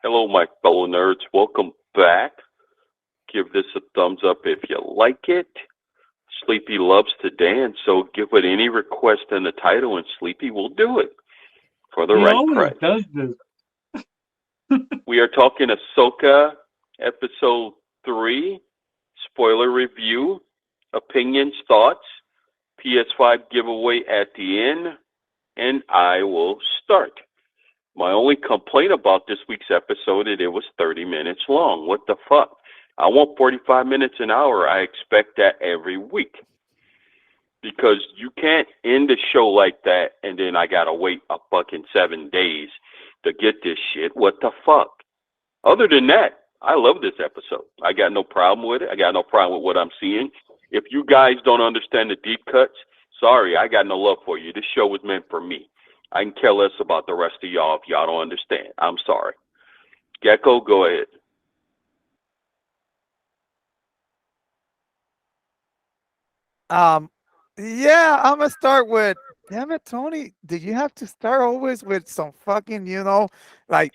Hello, my fellow nerds. Welcome back. Give this a thumbs up if you like it. Sleepy loves to dance, so give it any request in the title, and Sleepy will do it for the He right always price. does this. We are talking Ahsoka episode 3, spoiler review, opinions, thoughts, PS5 giveaway at the end, and I will start. My only complaint about this week's episode is it was 30 minutes long. What the fuck? I want 45 minutes an hour. I expect that every week. Because you can't end a show like that and then I gotta wait a fucking 7 days to get this shit. What the fuck? Other than that, I love this episode. I got no problem with it. I got no problem with what I'm seeing. If you guys don't understand the deep cuts, sorry, I got no love for you. This show was meant for me. I can care less about the rest of y'all if y'all don't understand. I'm sorry. Gecko, go ahead. Um, yeah, I'm gonna start with. Damn it, Tony! Did you have to start always with some fucking, like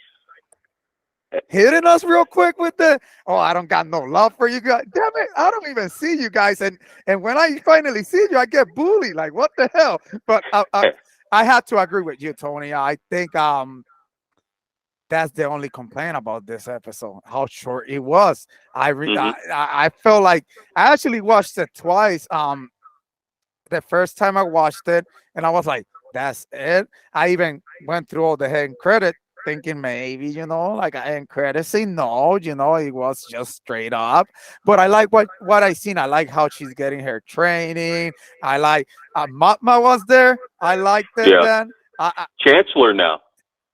hitting us real quick with the? Oh, I don't got no love for you guys. Damn it, I don't even see you guys, and when I finally see you, I get bullied. Like what the hell? But I had to agree with you, Tony. I think that's the only complaint about this episode, how short it was. Mm-hmm. I felt like I actually watched it twice. The first time I watched it, and I was like, "That's it." I even went through all the end credit, thinking maybe like an end credit scene. No, it was just straight up. But I like what I seen. I like how she's getting her training. I like Matma was there. I liked it Yeah. then. Chancellor now,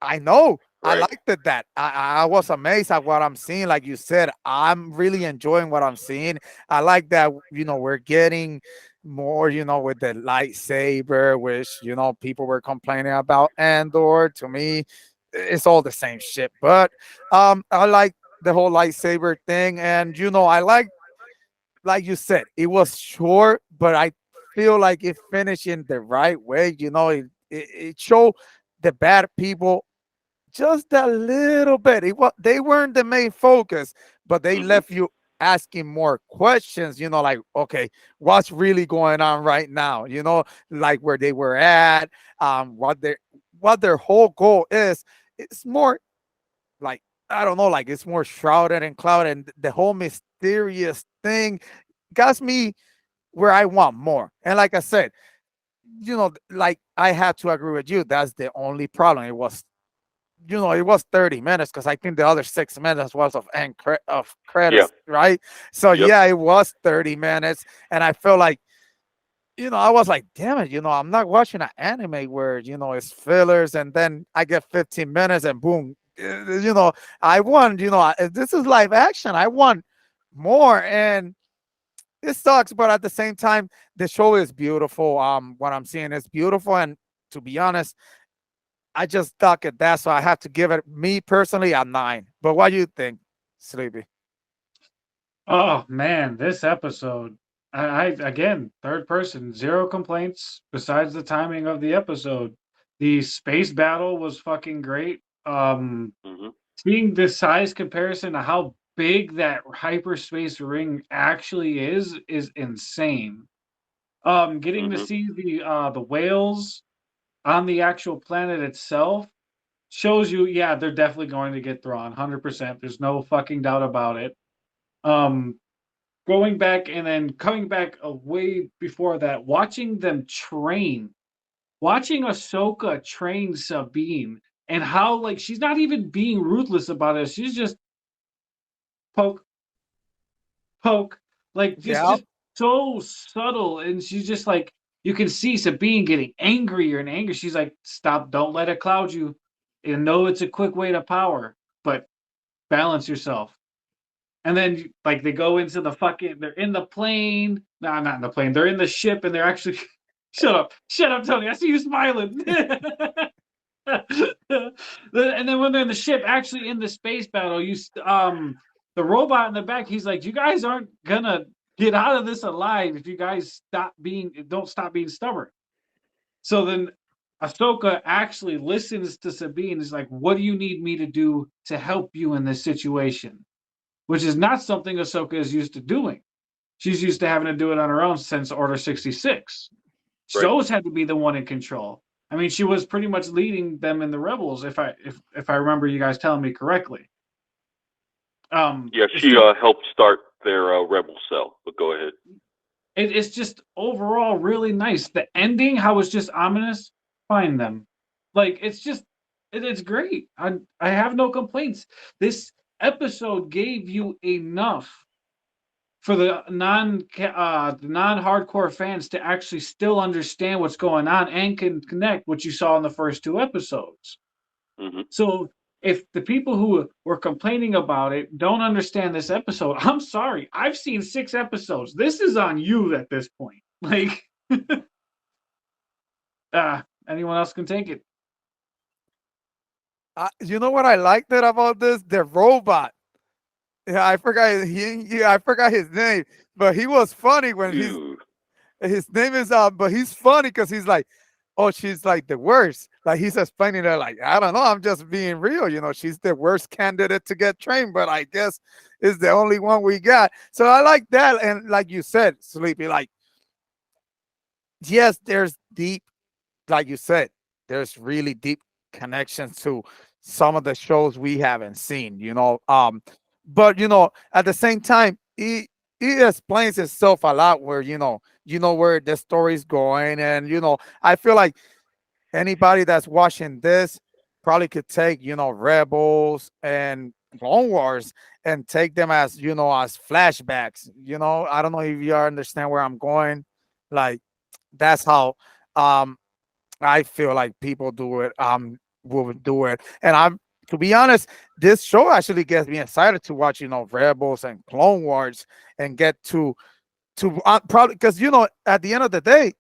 I know. I right? liked it that. I was amazed at what I'm seeing. Like you said, I'm really enjoying what I'm seeing. I like that, we're getting more, with the lightsaber, which, people were complaining about Andor. To me, it's all the same shit. But I like the whole lightsaber thing. And, I like you said, it was short, but I feel like it finished in the right way. It showed the bad people just a little bit. They weren't the main focus, but they Mm-hmm. left you asking more questions. Like, okay, what's really going on right now? Like where they were at, what their whole goal is. It's more like, I don't know, like it's more shrouded and clouded, and the whole mysterious thing got me where I want more. And like I said, like I had to agree with you. That's the only problem. It was 30 minutes because I think the other 6 minutes was of Yeah. credits, right? So Yep. yeah, it was 30 minutes, and I felt like, I was like, damn it, I'm not watching an anime where it's fillers, and then I get 15 minutes and boom, I want, this is live action. I want more, and it sucks, but at the same time, the show is beautiful. What I'm seeing is beautiful, and to be honest, I just stuck at that, so I have to give it, me personally, a 9. But what do you think, Sleepy? Oh man, this episode. I again, third person, zero complaints besides the timing of the episode. The space battle was fucking great. Mm-hmm. Seeing the size comparison to how big that hyperspace ring actually is insane. Getting to Mm-hmm. see the whales on the actual planet itself shows you, yeah, they're definitely going to get Thrawn, 100%. There's no fucking doubt about it. Um, Going back and then coming back a way before that, watching them train, watching Ahsoka train Sabine, and how like she's not even being ruthless about it. She's just poke, poke, like Yeah, just so subtle, and she's just like you can see Sabine getting angrier and angrier. She's like, "Stop! Don't let it cloud you. And know it's a quick way to power, but balance yourself." And then like they go into the fucking they're in the plane. No, not in the plane. They're in the ship and they're actually shut up, Tony. I see you smiling. And then when they're in the ship, actually in the space battle, the robot in the back, he's like, you guys aren't gonna get out of this alive if you guys don't stop being stubborn. So then Ahsoka actually listens to Sabine. Is like, what do you need me to do to help you in this situation? Which is not something Ahsoka is used to doing. She's used to having to do it on her own since Order 66. She's Right. always had to be the one in control. I mean, she was pretty much leading them in the rebels, if I remember you guys telling me correctly. Yeah, It's she just helped start their rebel cell. But go ahead. it's just overall really nice. The ending, how it's just ominous. Find them, like it's great. I have no complaints. This episode gave you enough for the non hardcore fans to actually still understand what's going on and can connect what you saw in the first two episodes. Hmm. So if the people who were complaining about it don't understand this episode, I'm sorry. I've seen 6 episodes. This is on you at this point. Like, anyone else can take it. You know what I liked it about this? The robot. Yeah, I forgot his name, but he was funny when Ew. his name is but he's funny because he's like, oh, she's like the worst. Like he's explaining it like, I don't know, I'm just being real, she's the worst candidate to get trained, but I guess is the only one we got. So I like that. And like you said, Sleepy, like, yes, there's deep, like you said, there's really deep connections to some of the shows we haven't seen. But at the same time, he explains himself a lot where where the story's going, and I feel like anybody that's watching this probably could take Rebels and Clone Wars and take them as as flashbacks. I don't know if you understand where I'm going. Like that's how um I feel like people do it, will do it. And I'm to be honest, this show actually gets me excited to watch, Rebels and Clone Wars and get to probably because at the end of the day,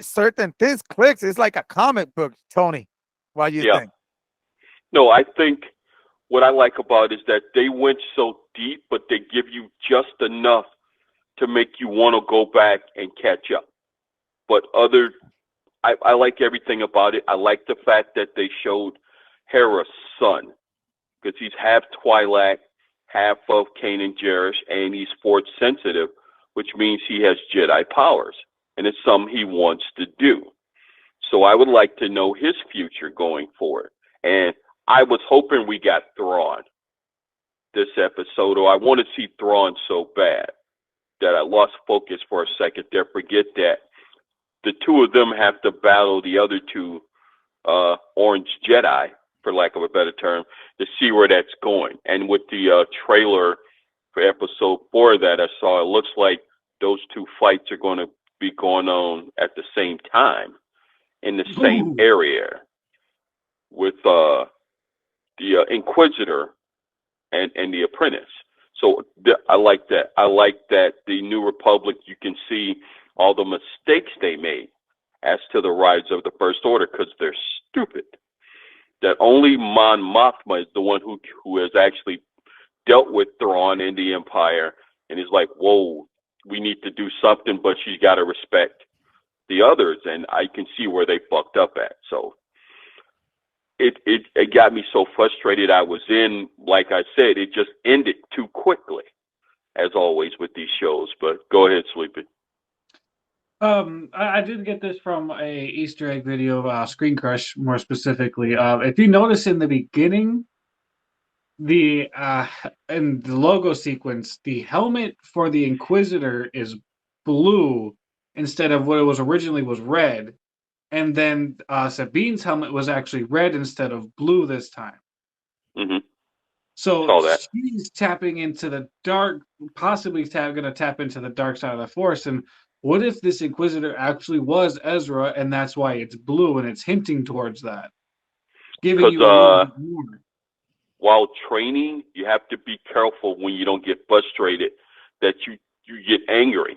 certain things clicks. It's like a comic book, Tony. What do you Yeah. think? No, I think what I like about it is that they went so deep, but they give you just enough to make you want to go back and catch up. But I like everything about it. I like the fact that they showed Hera's son because he's half Twi'lek, half of Kanan Jarrus, and he's force sensitive, which means he has Jedi powers, and it's something he wants to do. So I would like to know his future going forward. And I was hoping we got Thrawn this episode, or I want to see Thrawn so bad that I lost focus for a second there. Forget that. The two of them have to battle the other two Orange Jedi, for lack of a better term, to see where that's going. And with the trailer for episode 4 that I saw, it looks like those two fights are going to be going on at the same time in the same Ooh. area with the Inquisitor and the Apprentice. So I like that. I like that the New Republic, you can see all the mistakes they made as to the rise of the First Order because they're stupid. That only Mon Mothma is the one who has actually dealt with Thrawn and the Empire and is like, whoa, we need to do something, but she's got to respect the others, and I can see where they fucked up at. So it got me so frustrated. I was in, like I said, it just ended too quickly, as always with these shows. But go ahead, Sleepy. I did get this from a Easter egg video of Screen Crush, more specifically. If you notice in the beginning, the in the logo sequence, the helmet for the Inquisitor is blue instead of what it was originally was red, and then Sabine's helmet was actually red instead of blue this time. Mm-hmm. So Saw that. she's tapping into the dark, possibly going to tap into the dark side of the Force. And what if this Inquisitor actually was Ezra, and that's why it's blue, and it's hinting towards that, giving you a little Because bit more. while training, you have to be careful when you don't get frustrated that you get angry.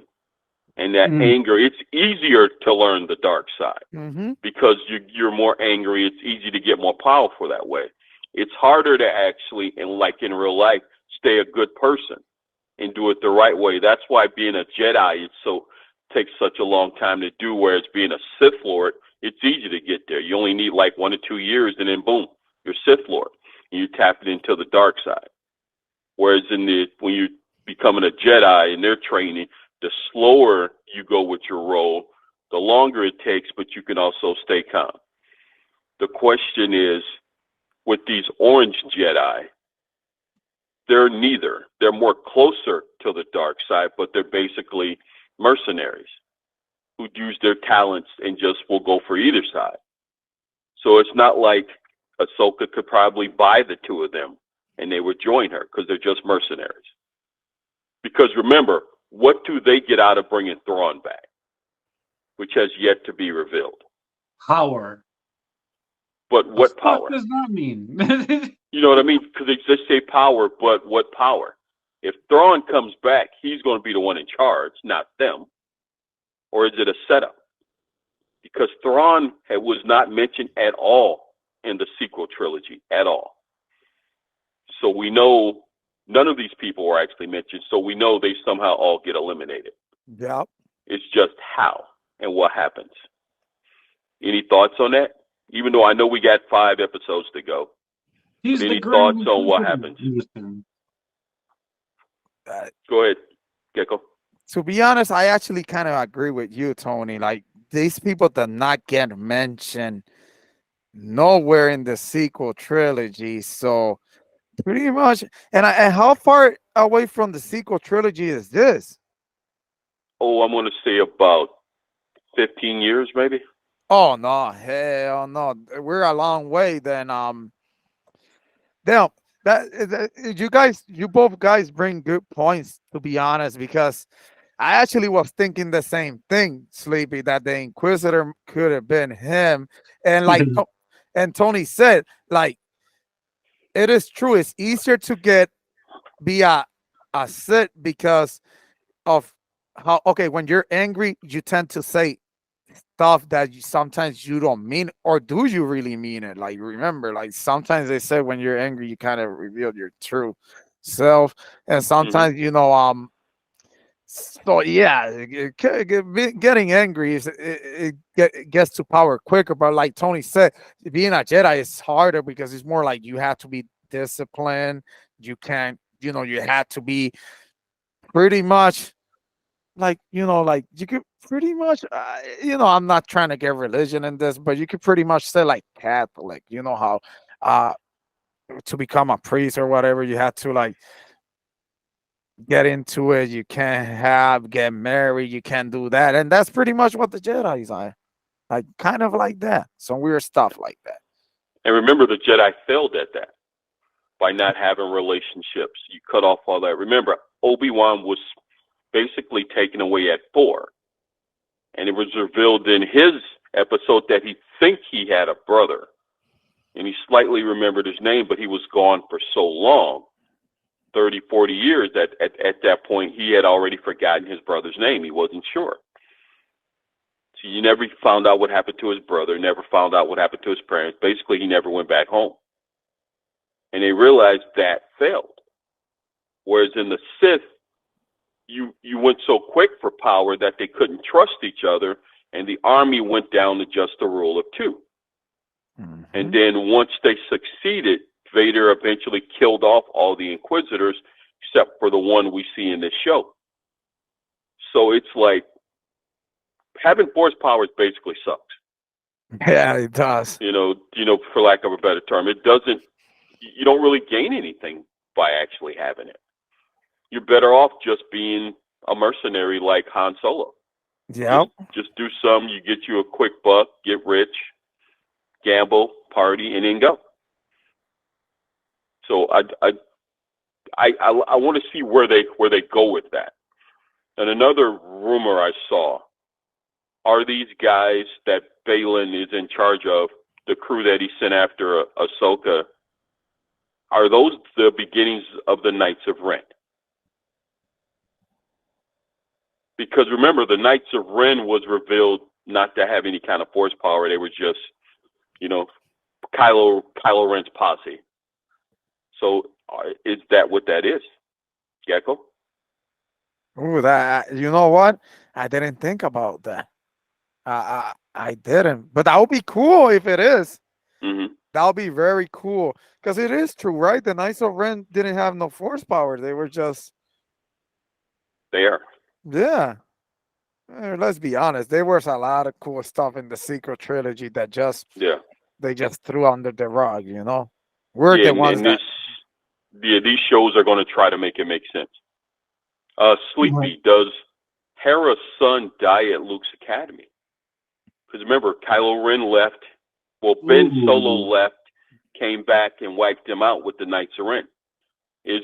And that anger, it's easier to learn the dark side Mm-hmm. because you're more angry. It's easy to get more powerful that way. It's harder to actually, in real life, stay a good person and do it the right way. That's why being a Jedi takes such a long time to do. Whereas being a Sith Lord, It's easy to get there. You only need like 1 or 2 years, and then boom, you're Sith Lord, and you tap it into the dark side. Whereas when you're becoming a Jedi and they're training, the slower you go with your role, the longer it takes, but you can also stay calm. The question is, with these orange Jedi, they're neither. They're more closer to the dark side, but they're basically mercenaries who use their talents and just will go for either side. So it's not like Ahsoka could probably buy the two of them and they would join her, because they're just mercenaries. Because remember, what do they get out of bringing Thrawn back? Which has yet to be revealed. Power. But what power? What does that mean? You know what I mean? Because they just say power, but what power? If Thrawn comes back, he's going to be the one in charge, not them. Or is it a setup? Because Thrawn was not mentioned at all in the sequel trilogy, at all. So we know none of these people were actually mentioned, so we know they somehow all get eliminated. Yep. It's just how and what happens. Any thoughts on that? Even though I know we got 5 episodes to go. He's any thoughts on what happens? Go ahead, Gecko. To be honest, I actually kind of agree with you, Tony. Like, these people did not get mentioned nowhere in the sequel trilogy. So pretty much, and how far away from the sequel trilogy is this? Oh, I'm going to say about 15 years, maybe. Oh no, hell no. We're a long way then. Damn, you both guys bring good points, to be honest, because I actually was thinking the same thing, Sleepy, that the Inquisitor could have been him. And like and Tony said, like, it is true, it's easier to be a Sith because of how, okay, when you're angry, you tend to say stuff that sometimes you don't mean, or do you really mean it? Like, remember, like, sometimes they say when you're angry you kind of reveal your true self, and sometimes so yeah, getting angry is it gets to power quicker. But like Tony said, being a Jedi is harder because it's more like you have to be disciplined. You can't, you have to be pretty much like, like you could pretty much, I'm not trying to get religion in this, but you could pretty much say like Catholic. You know how to become a priest or whatever, you have to like get into it. You can't get married. You can't do that, and that's pretty much what the Jedi's are. Like, kind of like that. Some weird stuff like that. And remember, the Jedi failed at that by not having relationships. You cut off all that. Remember, Obi-Wan was basically taken away at 4. And it was revealed in his episode that he thinks he had a brother. And he slightly remembered his name, but he was gone for so long, 30, 40 years, that at that point he had already forgotten his brother's name. He wasn't sure. So you never found out what happened to his brother, never found out what happened to his parents. Basically, he never went back home. And they realized that failed. Whereas in the Sith, you went so quick for power that they couldn't trust each other, and the army went down to just a rule of 2. Mm-hmm. And then once they succeeded, Vader eventually killed off all the Inquisitors except for the one we see in this show. So it's like having force powers basically sucks. Yeah, it does. For lack of a better term, it doesn't. You don't really gain anything by actually having it. You're better off just being a mercenary like Han Solo. Yeah. Just do some. You get you a quick buck, get rich, gamble, party, and then go. So I want to see where they go with that. And another rumor I saw, are these guys that Balin is in charge of, the crew that he sent after Ahsoka, are those the beginnings of the Knights of Ren? Because remember, the Knights of Ren was revealed not to have any kind of force power. They were just, Kylo Ren's posse. So is that what that is, Gecko? Ooh, that, you know what? I didn't think about that. I didn't, but that would be cool if it is. Hmm. That would be very cool because it is true, right? The Knights of Ren didn't have no force power; they were just There. yeah. Let's be honest, there was a lot of cool stuff in the sequel trilogy that just Yeah. they just threw under the rug. We're Yeah, the ones and that these shows are going to try to make it make sense. Right. Sleepy, does Hera's son die at Luke's academy? Because remember, Kylo Ren left. Well, Ben Solo Ooh. left, came back and wiped him out with the Knights of Ren. Is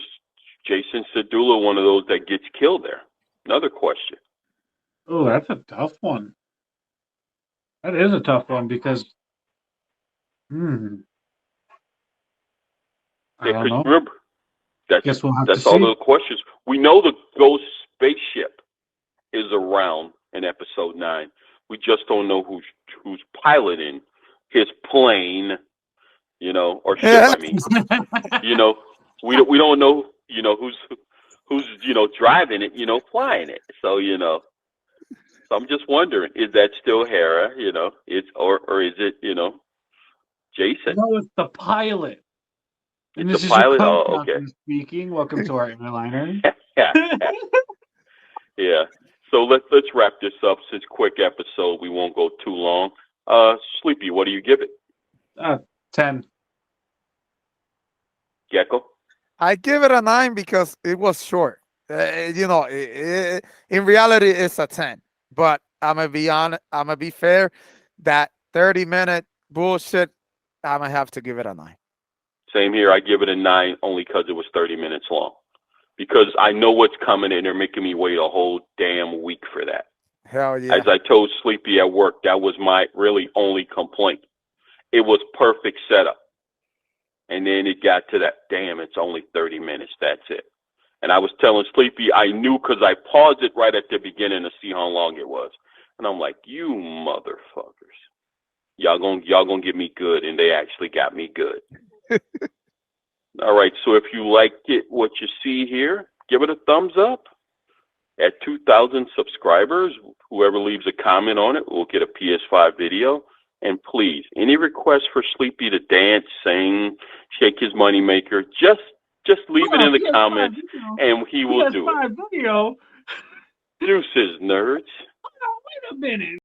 Jason Sedula one of those that gets killed there? Another question. Oh, that's a tough one. That is a tough one because, I Yeah, don't because know. remember, Guess we'll have to that's all see. the questions. We know the ghost spaceship is around in Episode 9. We just don't know who's piloting his plane, or ship. yeah. I mean, we don't know, who's driving it, flying it. So so I'm just wondering, is that still Hera? It's or is it Jason? No, it's the pilot. And It's a this is your pilot. co Oh, okay. captain speaking. Welcome to our airliner. Yeah, yeah. So let's wrap this up. Since quick episode, we won't go too long. Sleepy, what do you give it? 10. Gecko? I give it a 9 because it was short. In reality, it's a 10. But I'm gonna be honest. I'm gonna be fair. That 30-minute bullshit, I'm gonna have to give it a 9. Same here. I give it a 9 only because it was 30 minutes long. Because I know what's coming and they're making me wait a whole damn week for that. Hell yeah. As I told Sleepy at work, that was my really only complaint. It was perfect setup. And then it got to that, damn, it's only 30 minutes. That's it. And I was telling Sleepy, I knew because I paused it right at the beginning to see how long it was. And I'm like, you motherfuckers. Y'all gonna get me good. And they actually got me good. All right. So if you like it, what you see here, give it a thumbs up. At 2,000 subscribers, whoever leaves a comment on it will get a PS5 video. And please, any requests for Sleepy to dance, sing, shake his moneymaker, just leave it in the comments, and he will do it. PS5 video. Deuces, nerds. Wait a minute.